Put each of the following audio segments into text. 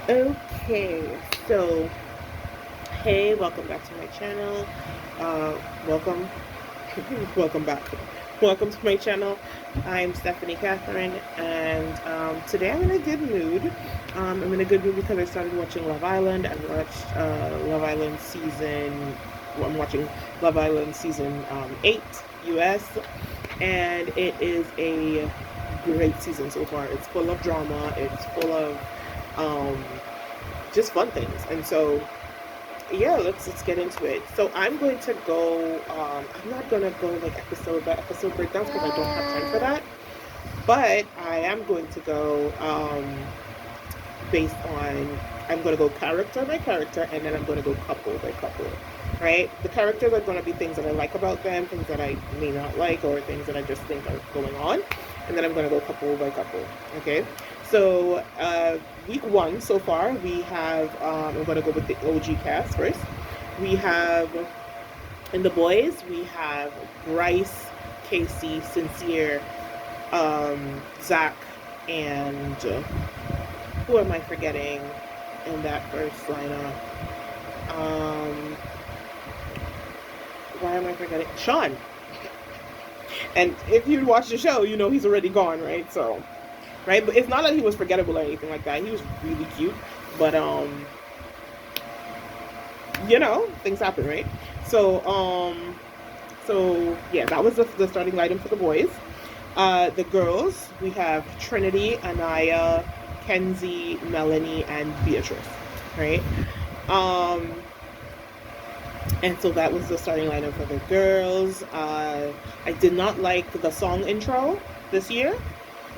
Okay, so hey, welcome back to my channel. Welcome, welcome back. Welcome to my channel. I'm Stephanie Catherine, and today I'm in a good mood. I'm in a good mood because I started watching Love Island. I watched Love Island season. Well, I'm watching Love Island season 8 US, and it is a great season so far. It's full of drama. It's full of um, just fun things. And so yeah, let's get into it. So I'm going to go. I'm not gonna go like episode by episode breakdowns because I don't have time for that. But I am going to go based on. I'm going to go character by character, and then I'm going to go couple by couple. Right? The characters are going to be things that I like about them, things that I may not like, or things that I just think are going on, and then I'm going to go couple by couple. Okay. So week one so far, we have. I'm going to go with the OG cast first. We have in the boys. We have Bryce, Casey, Sincere, Zach, and who am I forgetting in that first lineup? Um, why am I forgetting? Sean. And if you watch the show, you know he's already gone, right? So, right, but it's not that he was forgettable or anything like that. He was really cute, but things happen, right? So, yeah, that was the starting item for the boys. The girls, we have Trinity, Anaya, Kenzie, Melanie, and Beatrice, right? Um, and so that was the starting lineup for the girls. I did not like the song intro this year.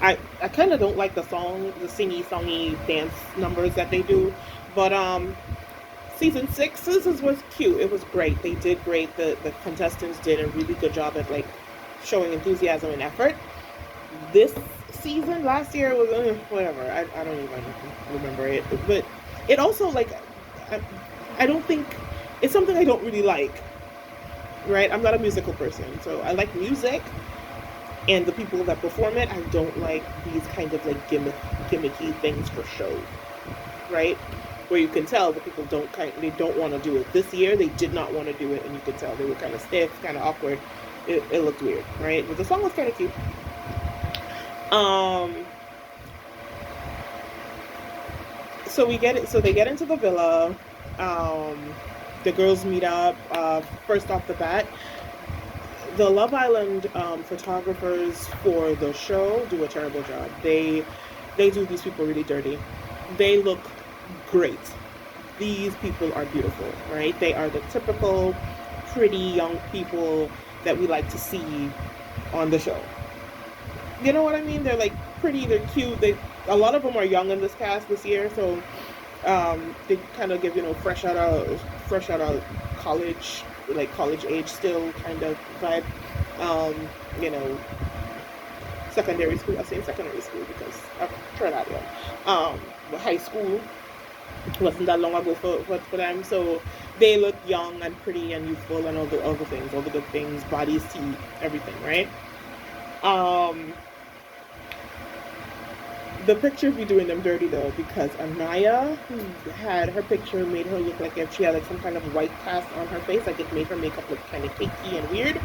I kind of don't like the singy, dance numbers that they do. But season 6's was cute. It was great. They did great. The contestants did a really good job at like showing enthusiasm and effort. This season, last year was whatever. I don't even remember it. But it also like I, I don't think it's something I don't really like. Right? I'm not a musical person, so I like music and the people that perform it. I don't like these kind of like gimmicky things for shows, right? Where you can tell the people they don't want to do it. This year they did not want to do it, and you could tell they were kind of stiff, kind of awkward. It looked weird, right? But the song was kind of cute. Um, so we get it. So they get into the villa. Um, the girls meet up. First off the bat, the Love Island photographers for the show do a terrible job. They do these people really dirty. They look great. These people are beautiful, right? They are the typical pretty young people that we like to see on the show. You know what I mean? They're like pretty, they're cute. A lot of them are young in this cast this year, so they kind of give fresh out of college, like college age still kind of vibe. Um, you know, secondary school. I say secondary school because I'm Trinidadian. High school wasn't that long ago for them, so they look young and pretty and youthful and all the things, all the good things, bodies, teeth, everything, right? Um, the pictures be doing them dirty though because Anaya had her picture made her look like if she had like some kind of white cast on her face, like it made her makeup look kind of cakey and weird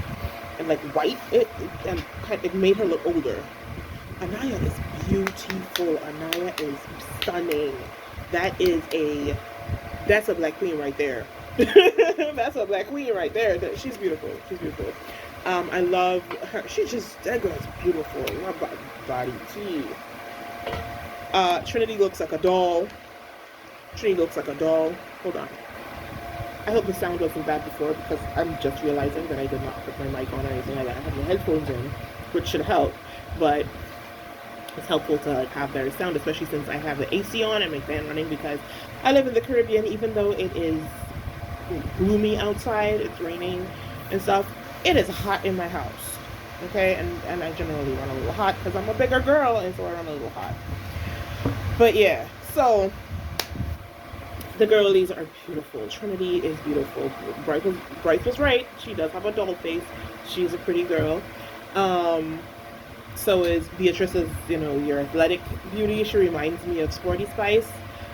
and like white. It made her look older. Anaya is beautiful. Anaya is stunning. That is that's a black queen right there. That's a black queen right there. She's beautiful. She's beautiful. I love her. That girl's beautiful. Her body, tea. Trinity looks like a doll. Trinity looks like a doll. Hold on. I hope the sound wasn't bad before because I'm just realizing that I did not put my mic on or anything like that. I have my headphones in, which should help, but it's helpful to have better sound, especially since I have the AC on and my fan running because I live in the Caribbean. Even though it is gloomy outside, it's raining and stuff, it is hot in my house. Okay, and I generally run a little hot because I'm a bigger girl, and so I run a little hot. But yeah, so the girlies are beautiful. Trinity is beautiful. Bryce was right. She does have a doll face. She's a pretty girl. So is Beatrice's, your athletic beauty. She reminds me of Sporty Spice.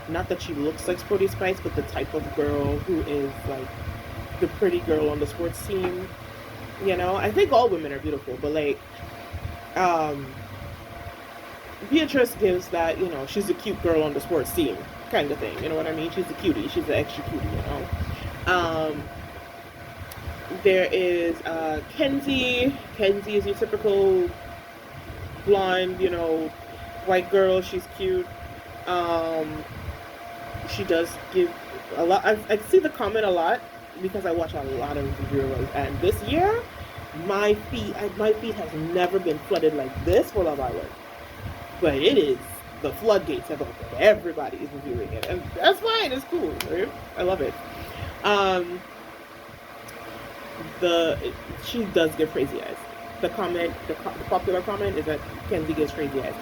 not that she looks like Sporty Spice, but the type of girl who is like the pretty girl on the sports team. You know, I think all women are beautiful, but like, um, Beatrice gives that, you know, she's a cute girl on the sports team kind of thing. You know what I mean? She's a cutie. She's an extra cutie, you know. There is Kenzie. Kenzie is your typical blonde, you know, white girl. She's cute. She does give a lot. I see the comment a lot because I watch a lot of viewers, and this year my feed has never been flooded like this for Love Island. But it is, the floodgates have opened. Everybody is reviewing it, and that's fine. It's cool. Right? I love it. Um, she does give crazy eyes. The popular comment is that Kenzie gives crazy eyes,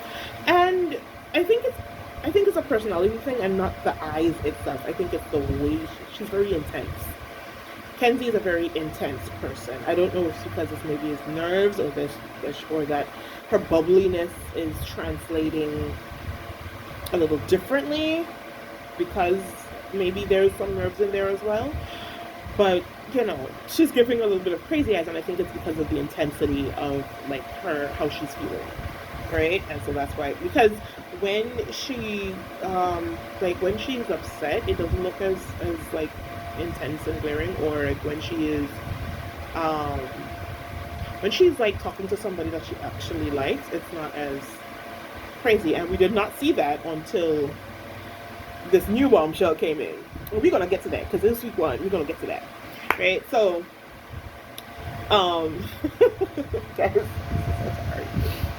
and I think it's a personality thing and not the eyes itself. I think it's the way she's very intense. Kenzie is a very intense person. I don't know if it's because it's maybe his nerves or or that her bubbliness is translating a little differently because maybe there's some nerves in there as well. But you know, she's giving a little bit of crazy eyes, and I think it's because of the intensity of like her how she's feeling, right? And so that's why, because when she when she's upset, it doesn't look as like intense and glaring, or like um when she's like talking to somebody that she actually likes, it's not as crazy. And we did not see that until this new bombshell came in. Well, we're gonna get to that because this week one we're gonna get to that, right? So guys,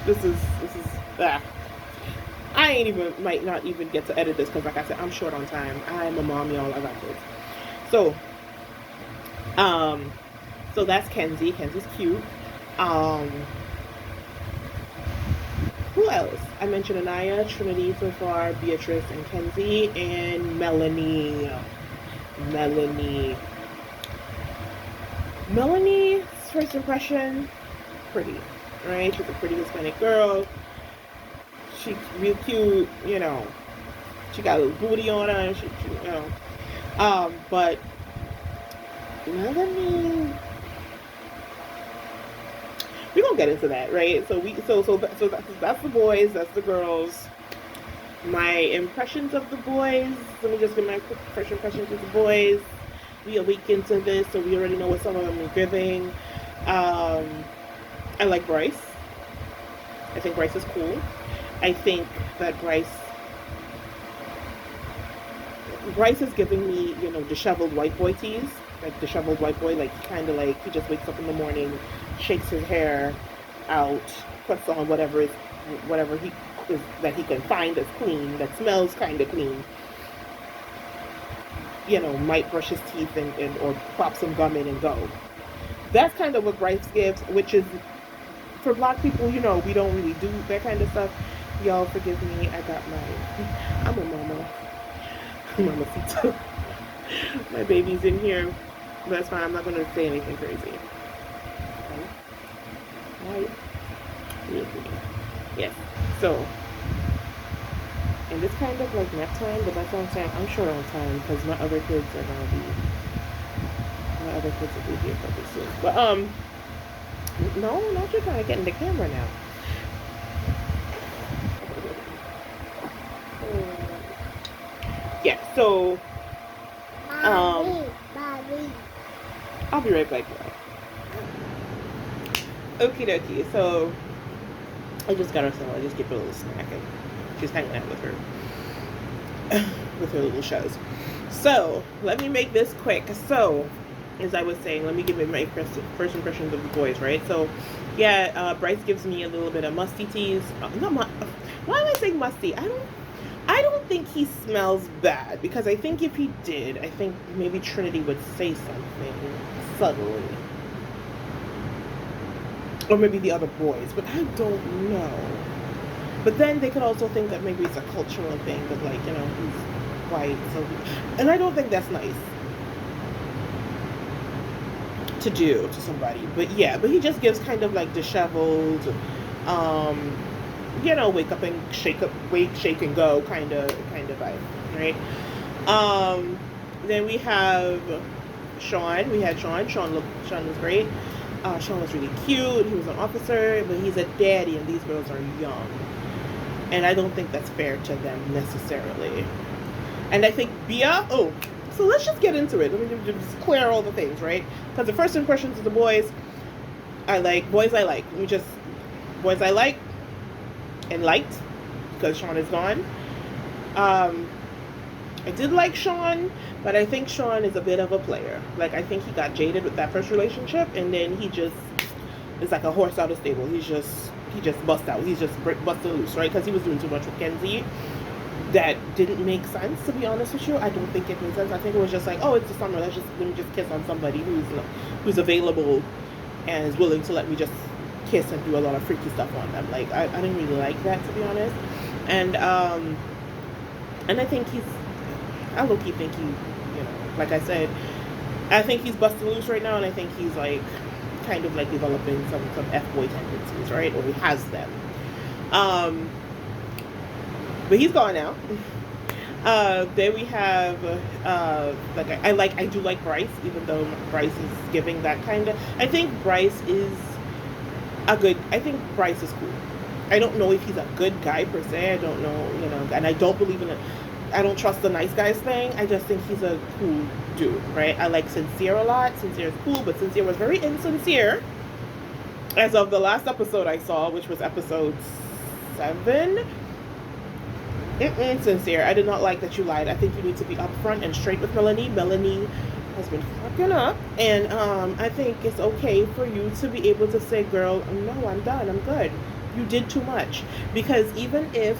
this is ah. I ain't even might not even get to edit this because like I said, I'm short on time. I'm a mom, y'all. I got kids. So so that's Kenzie. Kenzie's cute. Who else? I mentioned Anaya, Trinity so far, Beatrice and Kenzie, and Melanie. Melanie's first impression, pretty, right? She's a pretty Hispanic girl. She's real cute, you know. She got a little booty on her, and she you know. But Melanie, we're gonna get into that, right? So that's the boys, that's the girls. My impressions of the boys. Let me just give my quick first impressions of the boys. We a week into this, so we already know what some of them are giving. I like Bryce. I think Bryce is cool. I think that Bryce is giving me, you know, disheveled white boy tease. Like disheveled white boy, like kind of like he just wakes up in the morning, shakes his hair out, puts on whatever he is that he can find that's clean, that smells kind of clean. You know, might brush his teeth and or pop some gum in and go. That's kind of what Bryce gives, which is for Black people, you know, we don't really do that kind of stuff. Y'all forgive me. I'm a mama. Mamacita. My baby's in here. That's fine. I'm not going to say anything crazy. Right? Yes. So, and it's kind of like nap time, but that's what I'm saying. I'm short on time because my other kids will be here pretty soon. But, no, not you're trying to get in the camera now. Yeah, so, I'll be right back, y'all. Okie dokie, so I just got her some. I just give her a little snack, and she's hanging out with her little shows. So let me make this quick. So, as I was saying, let me give you my first impressions of the boys, right? So, yeah, Bryce gives me a little bit of musty tease. Why am I saying musty? I don't think he smells bad, because I think if he did, I think maybe Trinity would say something subtly. Or maybe the other boys, but I don't know. But then they could also think that maybe it's a cultural thing, but like, you know, he's white, so and I don't think that's nice to do to somebody. But yeah, but he just gives kind of like disheveled, wake, shake and go kind of vibe, right? Um, then we have Sean. We had Sean. Sean was great. Sean was really cute. He was an officer, but he's a daddy, and these girls are young, and I don't think that's fair to them necessarily. And I think Bia. Oh, so let's just get into it. Let me just clear all the things, right? Because the first impressions of the boys, I like. Boys I like. Let me just boys I like and liked because Sean is gone. I did like Sean, but I think Sean is a bit of a player. Like, I think he got jaded with that first relationship, and then he just is like a horse out of stable. He just bust out. He's just busted loose, right? Because he was doing too much with Kenzie. That didn't make sense, to be honest with you. I don't think it made sense. I think it was just like, oh, it's the summer. Let me just kiss on somebody who's available and is willing to let me just kiss and do a lot of freaky stuff on them. Like, I didn't really like that, to be honest. And I think I low-key think like I said, I think he's busted loose right now, and I think he's like kind of like developing some F-boy tendencies, right? Or he has them. But he's gone now. Then we have I do like Bryce, even though Bryce is giving that kind of. I think Bryce is cool. I don't know if he's a good guy per se. I don't know, and I don't believe in it. I don't trust the nice guys thing. I just think he's a cool dude, right? I like Sincere a lot. Sincere is cool, but Sincere was very insincere as of the last episode I saw, which was episode 7. Sincere, I did not like that you lied. I think you need to be upfront and straight with Melanie. Melanie has been fucking up, and I think it's okay for you to be able to say, girl, no, I'm done, I'm good. You did too much. Because even if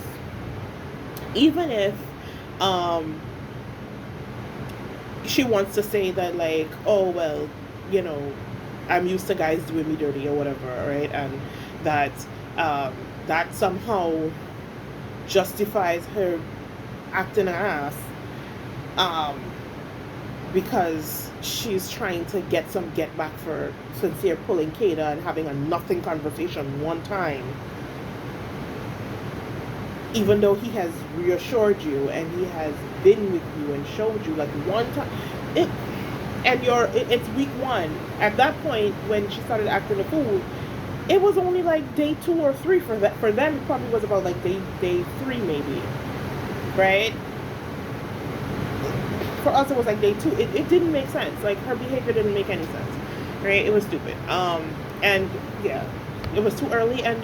she wants to say that, like, oh, well, I'm used to guys doing me dirty or whatever, right? And that that somehow justifies her acting an ass, because she's trying to get back for Sincere pulling Kata and having a nothing conversation one time, even though he has reassured you and he has been with you and showed you like one time. It's week 1. At that point, when she started acting a fool, it was only like day 2 or 3 for that. For them, it probably was about like day 3 maybe, right? For us, it was like day 2. It didn't make sense. Like, her behavior didn't make any sense, right? It was stupid. And yeah, it was too early. And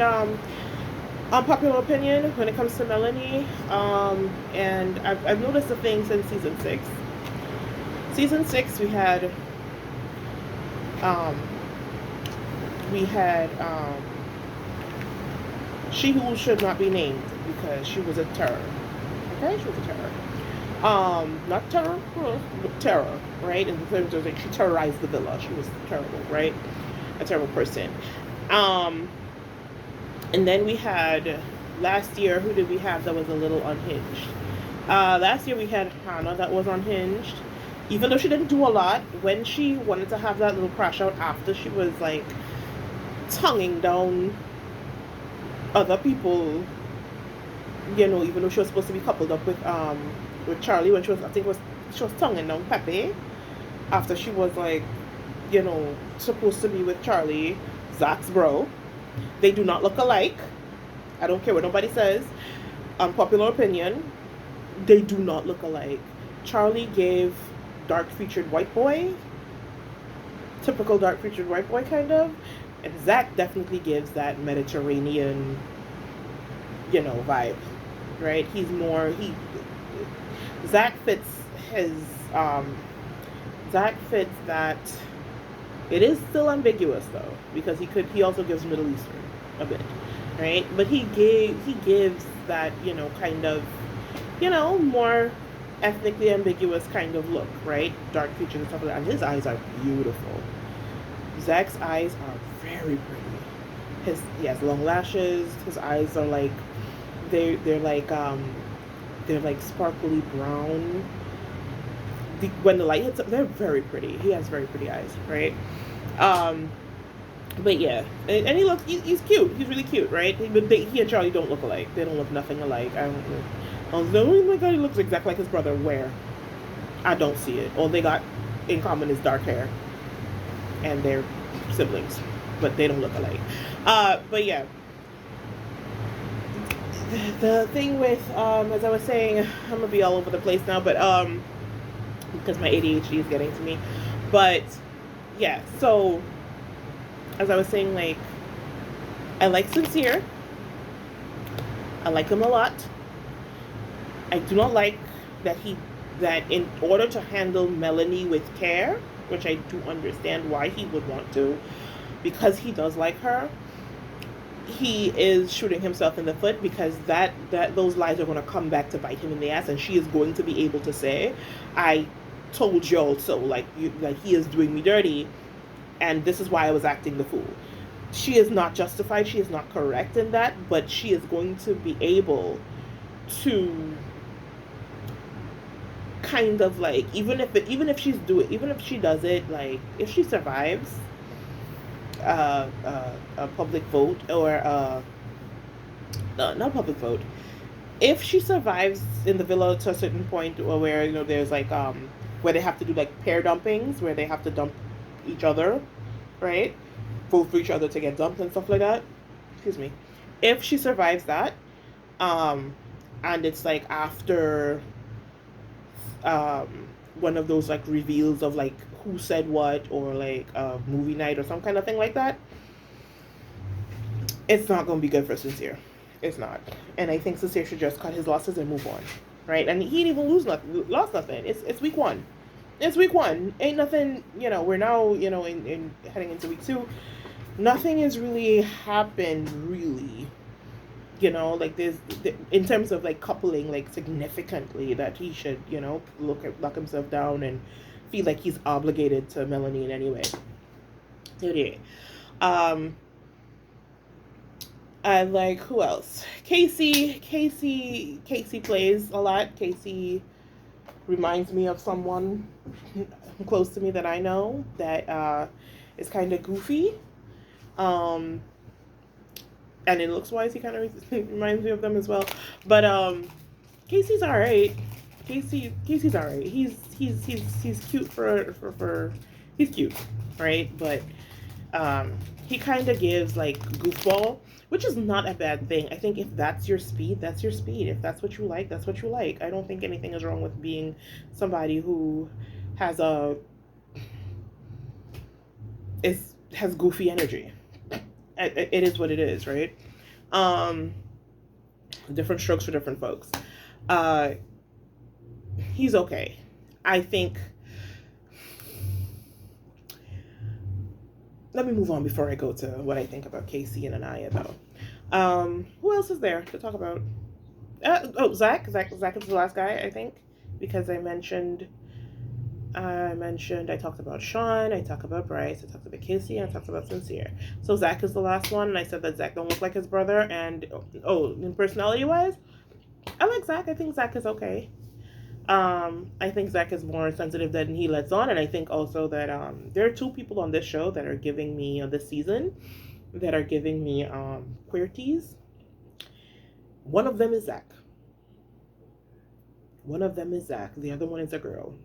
unpopular opinion when it comes to Melanie, and I've noticed a thing since season 6. Season 6, we had she who should not be named because she was a terror. Okay, she was a terror. Not terror, but terror, right? In terms of like she terrorized the villa. She was terrible, right? A terrible person. And then we had last year. Who did we have that was a little unhinged? Last year we had Hannah that was unhinged. Even though she didn't do a lot, when she wanted to have that little crash out after she was like tonguing down other people, even though she was supposed to be coupled up with Charlie, when she was tonguing down Pepe after she was like, supposed to be with Charlie, Zach's bro. They do not look alike. I don't care what nobody says. Unpopular opinion, they do not look alike. Charlie gave dark-featured white boy, typical dark-featured white boy kind of, and Zach definitely gives that Mediterranean, vibe, right? Zach fits that. It is still ambiguous though, because he also gives Middle Eastern a bit, right? But he gives that, kind of, more ethnically ambiguous kind of look, right? Dark features and stuff like that. And his eyes are beautiful. Zach's eyes are very pretty. He has long lashes. His eyes are like they're like sparkly brown. When the light hits them, they're very pretty. He has very pretty eyes, right? But yeah, and he looks, he's cute. He's really cute, right? But he and Charlie don't look alike. They don't look nothing alike. I don't know. Oh my god, he looks exactly like his brother. Where? I don't see it. All they got in common is dark hair, and they're siblings, but they don't look alike. But yeah, the thing with as I was saying, I'm gonna be all over the place now, but because my ADHD is getting to me. But yeah, so as I was saying, like I like Sincere. I like him a lot. I do not like that he that in order to handle Melanie with care, which I do understand why he would want to, because he does like her, he is shooting himself in the foot because that those lies are going to come back to bite him in the ass, and she is going to be able to say, "I told you so." Like he is doing me dirty, and this is why I was acting the fool. She is not justified. She is not correct in that, but she is going to be able to kind of like even if even if she does it, like if she survives a public vote or no, not public vote, if she survives in the villa to a certain point where there's like where they have to do like pair dumpings where they have to dump each other, right, vote for each other to get dumped and stuff like that, excuse me, if she survives that, um and it's like after one of those like reveals of like who said what or like a movie night or some kind of thing like that, it's not going to be good for Sincere. It's not. And I think Sincere should just cut his losses and move on, right? And he didn't even lost nothing. It's week one. It's week one. Ain't nothing. We're now in heading into week two. Nothing has really happened really. Like there's in terms of like coupling like significantly that he should lock himself down and feel like he's obligated to Melanie in any way. Okay. Um, I like who else? Casey plays a lot. Casey reminds me of someone close to me that I know that is kind of goofy. Um, and in looks wise, he kind of reminds me of them as well. But Casey's all right. Casey's all right. He's cute for he's cute, right? But he kind of gives like goofball, which is not a bad thing. I think if that's your speed, that's your speed. If that's what you like, that's what you like. I don't think anything is wrong with being somebody who has a has goofy energy. It is what it is, right? Um, Different strokes for different folks. Uh, he's okay. I think. Let me move on before I go to what I think about Casey and Anaya, though. Who else is there to talk about? Zach. Zach is the last guy, I think, because I talked about Sean, I talked about Bryce, I talked about Casey, and I talked about Sincere. So Zach is the last one, and I said that Zach don't look like his brother. And in personality wise, I like Zach. I think Zach is okay. I think Zach is more sensitive than he lets on, and I think also that there are two people on this show that are giving me this season that are giving me queer teas. One of them is Zach. One of them is Zach. The other one is a girl.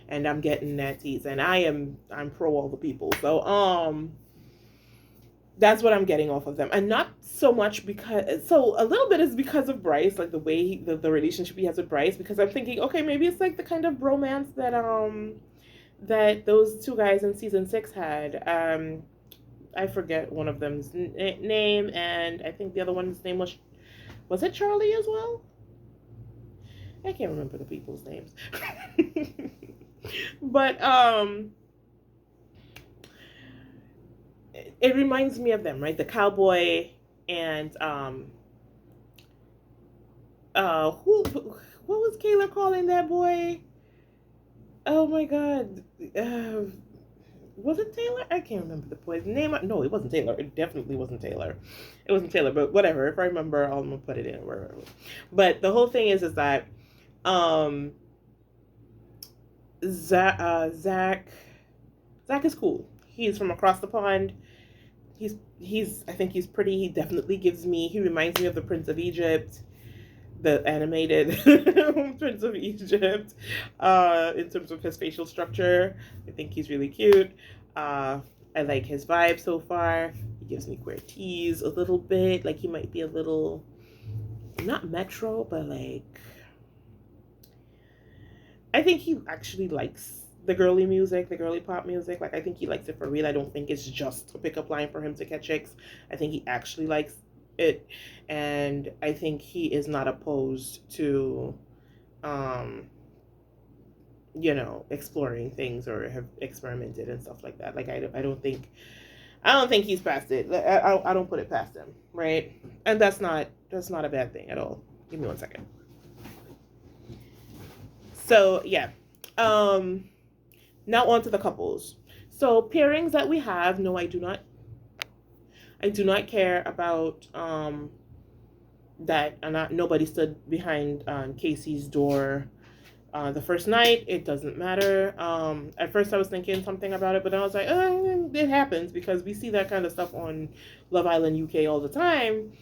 And I'm getting that tease, and I'm pro all the people. So that's what I'm getting off of them, and not so much because a little bit is because of Bryce, like the way the relationship he has with Bryce, because I'm thinking, okay, maybe it's like the kind of bromance that those two guys in season 6 had. I forget one of them's name, and I think the other one's name was it Charlie as well? I can't remember the people's names. But it reminds me of them, right? The cowboy and who what was Kayla calling that boy? Oh my god. Was it Taylor? I can't remember the boy's name. No, it wasn't Taylor. It definitely wasn't Taylor. It wasn't Taylor, but whatever. If I remember, I'm gonna put it in wherever. But the whole thing is that um Zach is cool. He's from across the pond. He's I think he's pretty. He reminds me of the Prince of Egypt, the animated Prince of Egypt, in terms of his facial structure. I think he's really cute. I like his vibe so far. He gives me queer tease a little bit. Like he might be a little, not metro, but like, I think he actually likes the girly music, the girly pop music. Like I think he likes it for real. I don't think it's just a pickup line for him to catch chicks. I think he actually likes it, and I think he is not opposed to, um, exploring things or have experimented and stuff like that. Like I don't think he's past it. I don't put it past him, right? And that's not a bad thing at all. Give me 1 second. So yeah, um, now on to the couples. So pairings that we have. No, I do not care about that. Nobody stood behind Casey's door the first night. It doesn't matter. At first I was thinking something about it, but then I was like, it happens because we see that kind of stuff on Love Island UK all the time.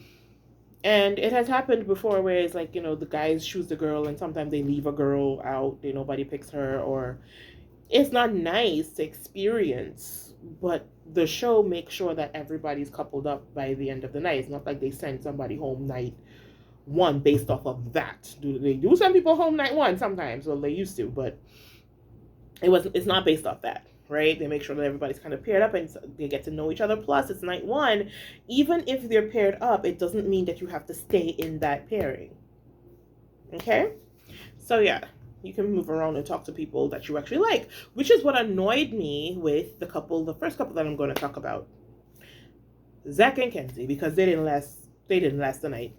And it has happened before where it's like, the guys choose the girl and sometimes they leave a girl out. Nobody picks her, or it's not nice to experience, but the show makes sure that everybody's coupled up by the end of the night. It's not like they send somebody home night one based off of that. They do send people home night one sometimes? Well, they used to, but it's not based off that, right? They make sure that everybody's kind of paired up and they get to know each other. Plus, it's night one. Even if they're paired up, it doesn't mean that you have to stay in that pairing. Okay? So yeah, you can move around and talk to people that you actually like, which is what annoyed me with the first couple that I'm going to talk about, Zach and Kenzie, because they didn't last the night.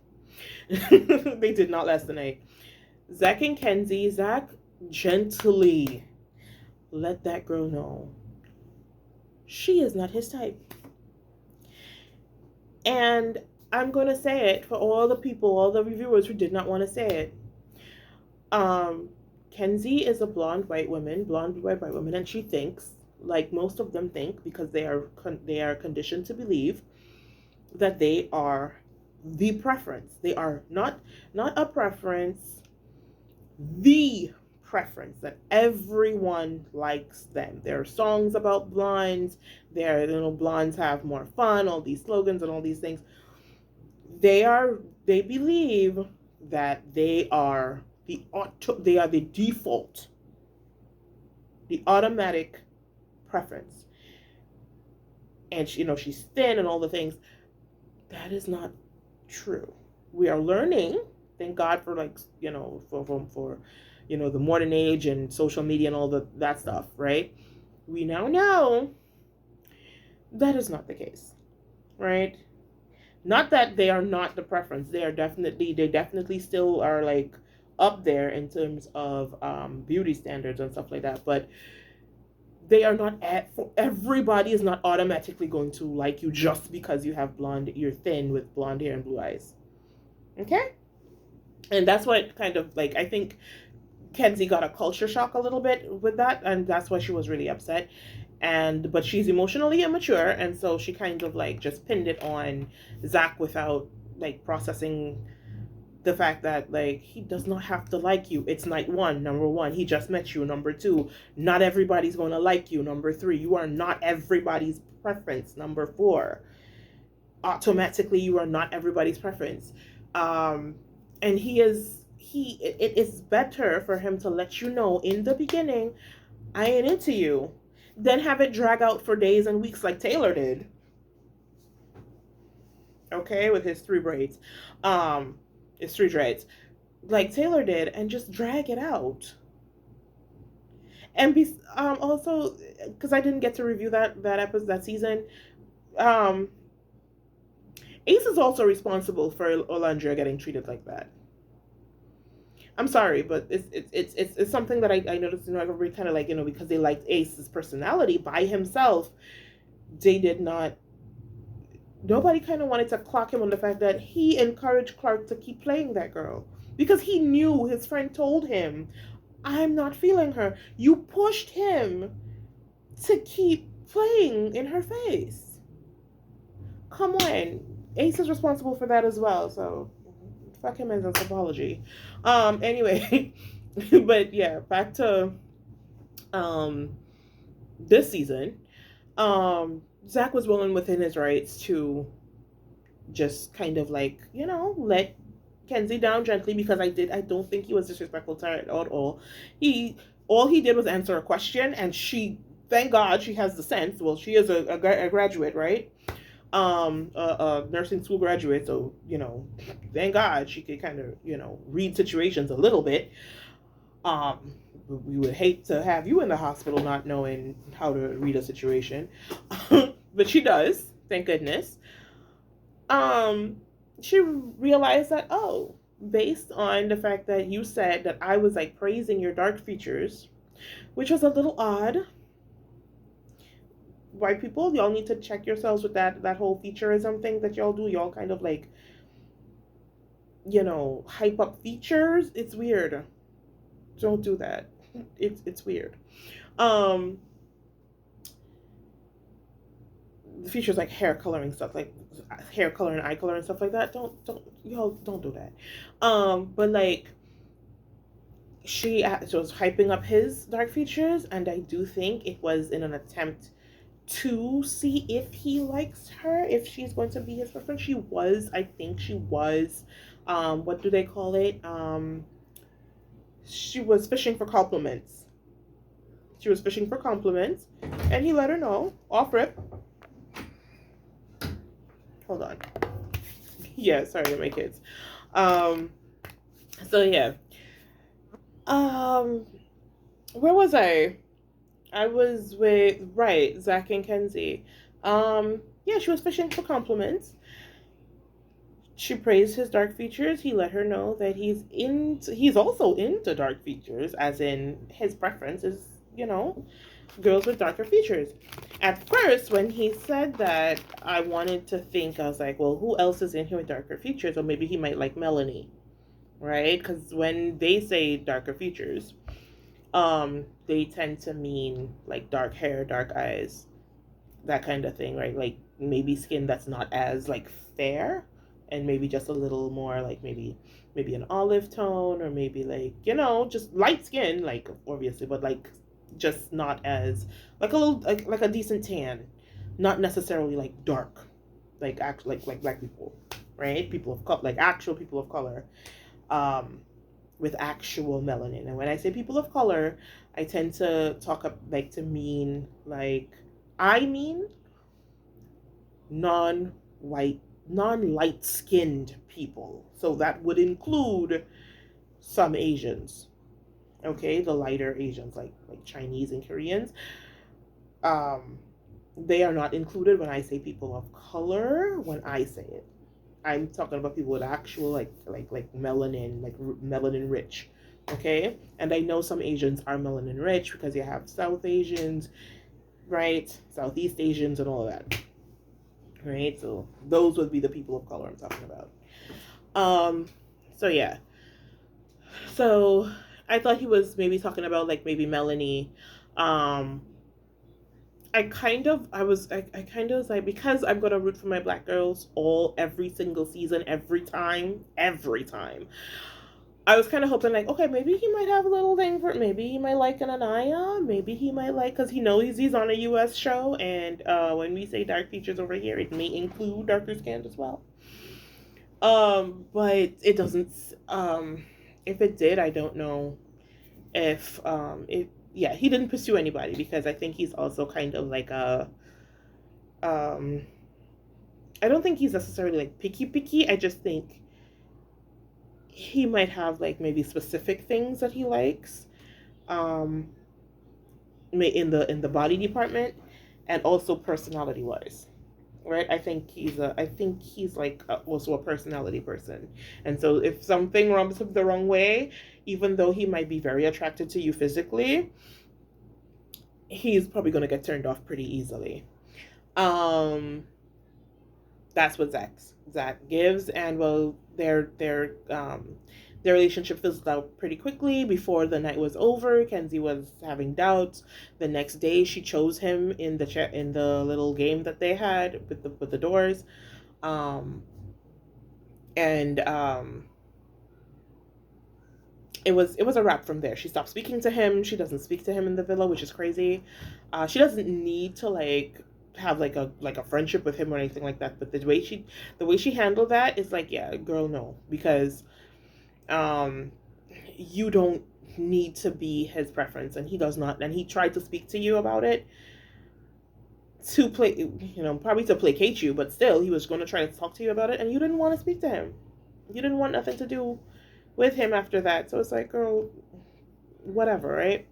They did not last the night. Zach and Kenzie. Zach gently let that girl know she is not his type. And I'm going to say it for all the reviewers who did not want to say it. Kenzie is a blonde white woman, and she thinks, like most of them think, because they are conditioned to believe that they are the preference. They are not a preference, the preference, that everyone likes them. There are songs about blondes. Blondes have more fun, all these slogans and all these things. They believe that they are the default, the automatic preference. And she's thin and all the things. That is not true. We are learning. Thank God for for the modern age and social media and all that stuff, right? We now know that is not the case, right? Not that they are not the preference. They definitely still are like up there in terms of beauty standards and stuff like that. But they are not everybody is not automatically going to like you just because you're thin with blonde hair and blue eyes. Okay? And that's what kind of like, I think Kenzie got a culture shock a little bit with that, and that's why she was really upset. But she's emotionally immature, and so she kind of like just pinned it on Zach without like processing the fact that like he does not have to like you. It's night one, number one. He just met you. Number two, not everybody's going to like you. Number three, you are not everybody's preference. Number four, automatically you are not everybody's preference. And it is better for him to let you know in the beginning, I ain't into you, than have it drag out for days and weeks like Taylor did. Okay, with his 3 braids. His 3 dreads. Like Taylor did, and just drag it out. And also, because I didn't get to review that episode, that season, Ace is also responsible for Olandria getting treated like that. I'm sorry, but it's something that I noticed in everybody kind of like, because they liked Ace's personality by himself, nobody kind of wanted to clock him on the fact that he encouraged Clark to keep playing that girl. Because he knew, his friend told him, I'm not feeling her. You pushed him to keep playing in her face. Come on. Ace is responsible for that as well, so fuck him as an apology. Anyway, but yeah, back to um this season. Zach was willing within his rights to just kind of like, let Kenzie down gently, because I don't think he was disrespectful to her at all. He all he did was answer a question, and she, thank God, she has the sense. Well, she is a graduate, right? A nursing school graduate, so thank God she could kind of read situations a little bit. Um, we would hate to have you in the hospital not knowing how to read a situation, but she does, thank goodness. um she realized that, oh, based on the fact that you said that I was like praising your dark features, which was a little odd. White people, y'all need to check yourselves with that whole featureism thing that y'all do. Y'all kind of like, hype up features. It's weird. Don't do that. It's weird. um the features like hair coloring stuff, like hair color and eye color and stuff like that. Don't y'all don't do that. But like, she was hyping up his dark features, and I do think it was in an attempt to see if he likes her, if she's going to be his girlfriend. I think she was, what do they call it? She was fishing for compliments. She was fishing for compliments, and he let her know off rip. Hold on. Yeah, sorry, my kids. So yeah. Where was I? I was with, right, Zach and Kenzie. Yeah, she was fishing for compliments. She praised his dark features. He let her know that he's also into dark features, as in his preference is, girls with darker features. At first, when he said that, I wanted to think, I was like, well, who else is in here with darker features? Or maybe he might like Melanie, right? Because when they say darker features, they tend to mean like dark hair, dark eyes, that kind of thing, right? Like maybe skin that's not as like fair, and maybe just a little more like maybe an olive tone, or maybe like just light skin, like obviously, but like just not as like a little like a decent tan, not necessarily like dark, like like black people, right? People of color, like actual people of color, um, with actual melanin. And when I say people of color, I tend to talk like to mean like I mean non-white, non-light skinned people. So that would include some Asians. Okay, the lighter Asians, like Chinese and Koreans. Um, they are not included when I say people of color. When I say it, I'm talking about people with actual like melanin, like melanin rich. Okay, and I know some Asians are melanin rich because you have South Asians, right? Southeast Asians and all of that, right? So those would be the people of color I'm talking about. Um, so yeah, so I thought he was maybe talking about like maybe Melanie. Um, I kind of was like, because I'm gonna root for my black girls every single season, every time. I was kind of hoping like, okay, maybe he might have a little thing for, maybe he might like an Anaya, maybe he might like, because he knows he's on a U.S. show, and when we say dark features over here, it may include darker skin as well. But it doesn't. If it did, I don't know if it. Yeah, he didn't pursue anybody, because I think he's also kind of like a. Um, I don't think he's necessarily like picky. I just think he might have like maybe specific things that he likes, um, in the body department, and also personality wise. Right, I think he's like also a personality person, and so if something rubs him the wrong way, even though he might be very attracted to you physically, he's probably going to get turned off pretty easily. um That's what Zach gives, and well, their relationship fizzled out pretty quickly. Before the night was over, Kenzie was having doubts. The next day, she chose him in the little game that they had with the doors, and it was a wrap from there. She stopped speaking to him. She doesn't speak to him in the villa, which is crazy. She doesn't need to have like a friendship with him or anything like that. But the way she handled that is like, yeah, girl, no, because um you don't need to be his preference, and he does not. And he tried to speak to you about it to play, probably to placate you, but still, he was going to try to talk to you about it, and you didn't want to speak to him. You didn't want nothing to do with him after that. So it's like, girl, whatever, right?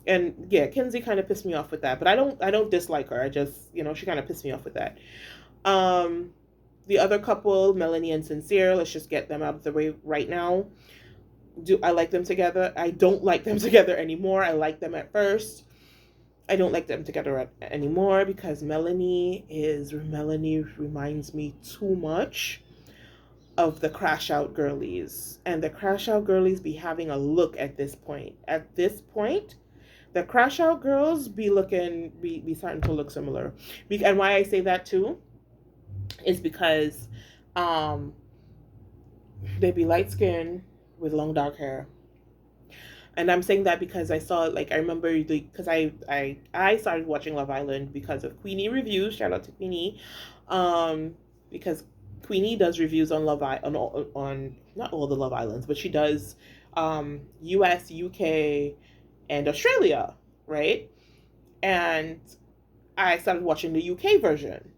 And yeah, Kenzie kind of pissed me off with that, but I don't dislike her. I just, she kind of pissed me off with that. Um, the other couple, Melanie and Sincere, let's just get them out of the way right now. Do I like them together? I don't like them together anymore. I liked them at first. I don't like them together anymore because Melanie reminds me too much of the Crash Out girlies, and the Crash Out girlies be having a look at this point. At this point, the Crash Out girls be starting to look similar. And why I say that too is because they be light skinned with long dark hair. And I'm saying that because I remember because I started watching Love Island because of Queenie reviews. Shout out to Queenie, because Queenie does reviews on on not all the Love Islands, but she does U.S., UK, and Australia, right? And I started watching the UK version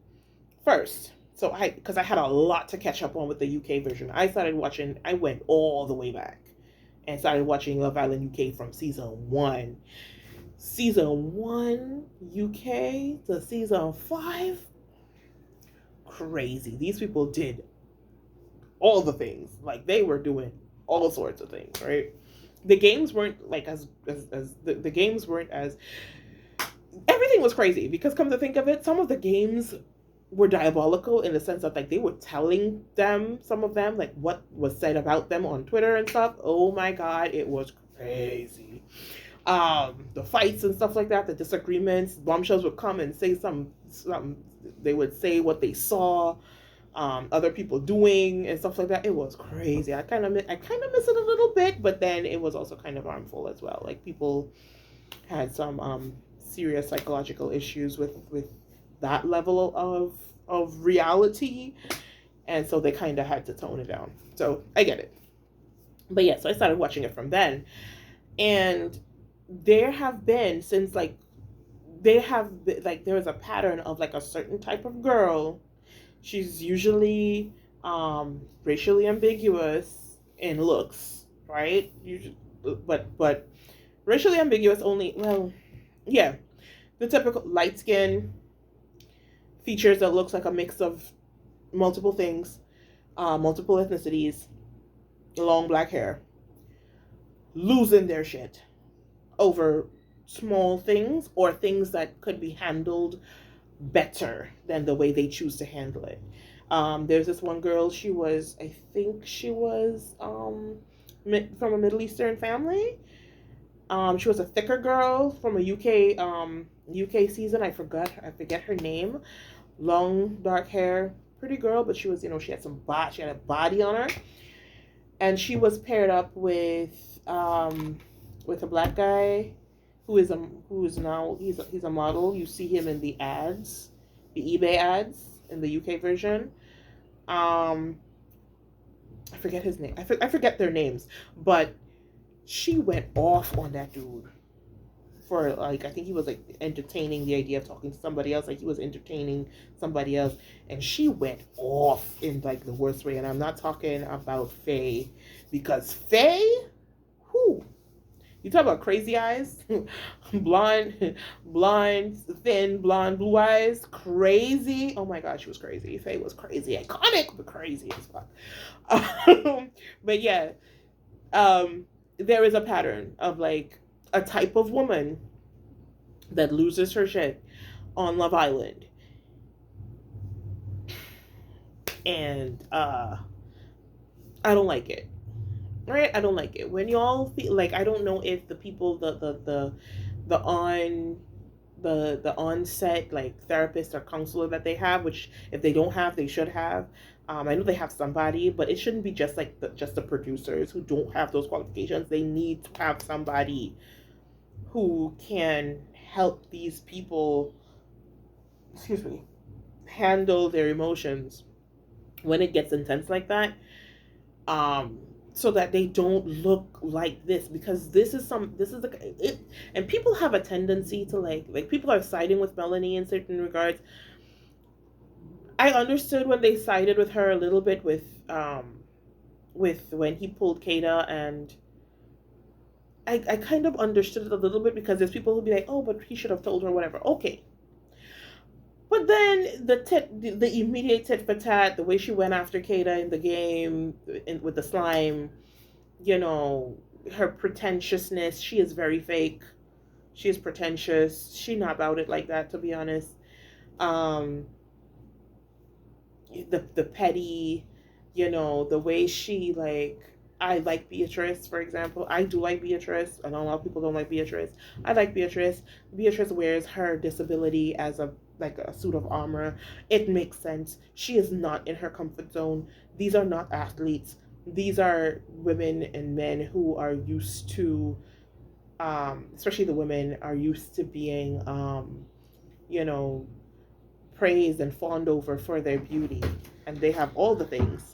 first. So because I had a lot to catch up on with the UK version, I went all the way back and started watching Love Island UK from season 1. Season 1 UK to season 5. Crazy. These people did all the things. Like, they were doing all sorts of things, right? The games weren't like as the games weren't as everything was crazy, because come to think of it, some of the games were diabolical in the sense of like they were telling them, some of them, like what was said about them on Twitter and stuff. Oh my god, it was crazy. The fights and stuff like that, the disagreements, bombshells would come and say some they would say what they saw other people doing and stuff like that. It was crazy. I kind of miss it a little bit, but then it was also kind of harmful as well. Like, people had some serious psychological issues with that level of reality, and so they kind of had to tone it down. So I get it. But yeah, so I started watching it from then, and there have been since like there was a pattern of like a certain type of girl. She's usually racially ambiguous in looks, right? Usually, but racially ambiguous only. Well, yeah, the typical light skin, features that looks like a mix of multiple things, multiple ethnicities, long black hair, losing their shit over small things or things that could be handled better than the way they choose to handle it. There's this one girl, I think she was from a Middle Eastern family. She was a thicker girl from a UK season. I forget her name. Long dark hair, pretty girl, but she was, she had she had a body on her, and she was paired up with a black guy who is now he's a model. You see him in the ads, the eBay ads in the UK version. I forget his name. I forget their names, but she went off on that dude for like, I think he was like entertaining the idea of talking to somebody else. Like, he was entertaining somebody else, and she went off in like the worst way. And I'm not talking about Faye, because Faye, who you talk about crazy eyes, blonde, thin, blonde, blue eyes, crazy. Oh my god, she was crazy. Faye was crazy, iconic, but crazy as fuck. But yeah, there is a pattern of like a type of woman that loses her shit on Love Island. And I don't like it. Right? I don't like it. When y'all feel like, I don't know if the people, the on the onset like therapist or counselor that they have, which if they don't have, they should have. I know they have somebody, but it shouldn't be just like just the producers who don't have those qualifications. They need to have somebody who can help these people, excuse me, handle their emotions when it gets intense like that. Um, so that they don't look like this, because this is like it, and people have a tendency to like people are siding with Melanie in certain regards. I understood when they sided with her a little bit with when he pulled Kada, and I kind of understood it a little bit, because there's people who be like, oh, but he should have told her, whatever. Okay. But then the immediate tit for tat, the way she went after Kada in the game with the slime, you know, her pretentiousness, she is very fake. She is pretentious. She not about it like that, to be honest. Um, the petty, the way she like. I like Beatrice, for example. I do like Beatrice. I know a lot of people don't like Beatrice. I like Beatrice. Beatrice wears her disability as a like a suit of armor. It makes sense. She is not in her comfort zone. These are not athletes. These are women and men who are used to, especially the women are used to being, you know, praised and fawned over for their beauty, and they have all the things.